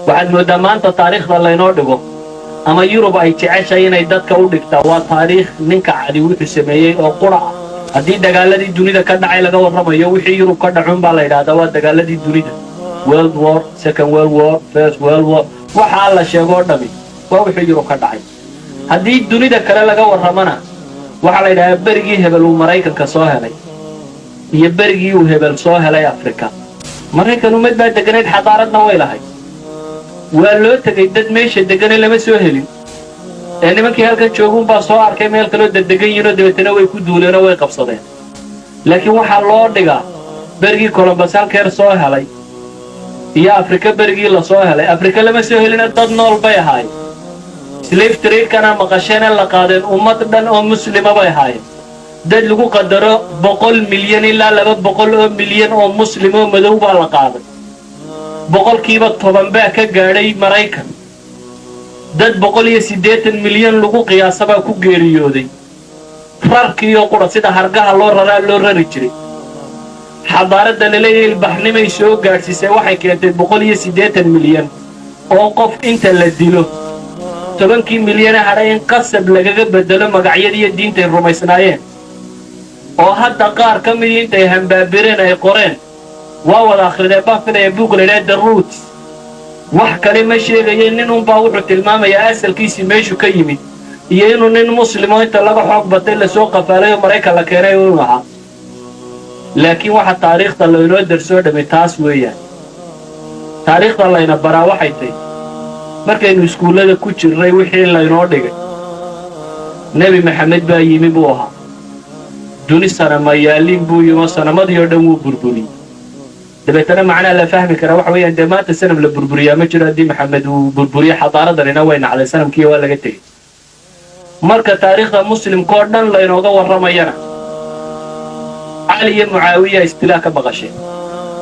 waxaad moodaa maanta taariikhda laynoo dhigo ama Yurub ay jeceshay inay dadka u dhigtaa waa taariikh ninka cadi wuxuu sameeyay oo qura ah. haddii dagaaladii dunida ka dhacay laga warramayo wixii Yurub ka dhacun baa la yidhaahdaa waa dagaaladii dunida. World War, Second World War, First World War, waxaa la sheegoo dhami waa wixii Yurub ka dhacay. haddii dunida kale laga warramana waxaa la yidhaahdaa berigii hebel uu Maraykanka soo helay iyo berigii uu hebel soo helay Afrika. Maraykan ummad baa deganayd xadaaradna way lahayd. waa loo tegay dad meesha deganay lama soo helin nimankii halkan jooguun baa soo arkay meel kaloo degan yihiin oo dabeetana way ku duuleen oo way qabsadeen. laakiin waxaa loo dhigaa berigii Columbus halkeer soo helay iyo Afrika berigii la soo helay. Afrika lama soo helin dad nool bay ahaayeen. slave trade-kana maqasheen la qaadeen ummad dhan oo muslima bay ahaayeen. dad lagu qadaro 100 milyan ilaa 200 milyan oo muslim oo madow baa la qaaday. boqolkiiba 10 baa ka gaadhay Maraykan. dad 180 milyan lagu qiyaasaba ku geeriyooday. rarkii oo qura sida hargaha loo rari jiray. xadaaradda la leeyahay ilbaxnimay soo gaadhsiisay waxay keentay 180 milyan oo qof inta la dilo 10 milyan hadhay in qasab lagaga bedelo magacyadii iyo diinta ay rumaysnaayeen. oo hadda qaar ka mid intay hambaabireen ay qoreen waa wada akhriday baafinaya buug la yidhaahdo The Roots. wax kale ma sheegayeen nin un baa wuxuu tilmaamayaa asalkiisii meeshu ka yimid iyo inuu nin muslimo inta laga xoog batay la soo qafaalay oo Maraykan la keenay uu ahaa. laakiin waxa taariikhda laynoo darsoo dhamay taas weeyaan. taariikhda layna baraa waxay tahay markaynu iskuullada ku jirnay wixii laynoo dhigay nebi maxamed baa yimi buu ahaa. duni sanamayaalin buu yimo sanamadii oo dhan wuu burburiyey. dabeetana macnaha la fahmi karaa waxa weeyaan dee maanta sanam la burburiyaa ma jiro haddii maxamed uu burburiyo xadaaraddanina way nacday sanamkii waa laga tegey. marka taariikhda muslimkoo dhan laynooga warramayana cali iyo mucaawiya istilaa ka baqasheen.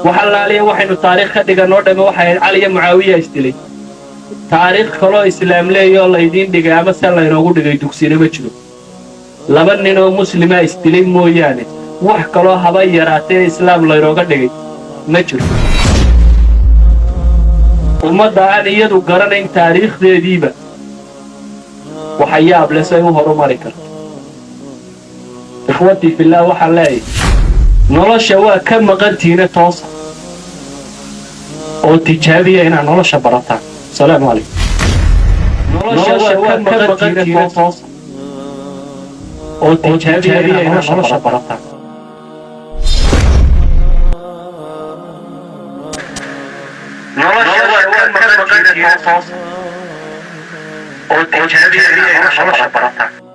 waxa laaliya waxaynu taariikh ka dhiganoo dhamme waxay ahayd cali iyo mucaawiya istilay. taariikh kaloo islaam leeyoo laydiin dhigay ama se laynoogu dhigay dugsina ma jiro. laba nin oo muslima istilay mooyaane wax kaloo haba yaraatee islaam laynooga dhigay ma jiro. ummadda aan iyadu garanayn taariikhdeediiba waxa yaab leh say u horumari karto. ikhwatii fillah waxaan leeyahay nolosha waa ka maqantiina toosa oo tijaabiya inaad nolosha barataan. salaamu calaykum. nolosha waa ka maqantiina toosa oo tijaabiya inaad nolosha barataan. nolosha waa ka maqantiina toosa oo tijaabiya inaad nolosha barataan.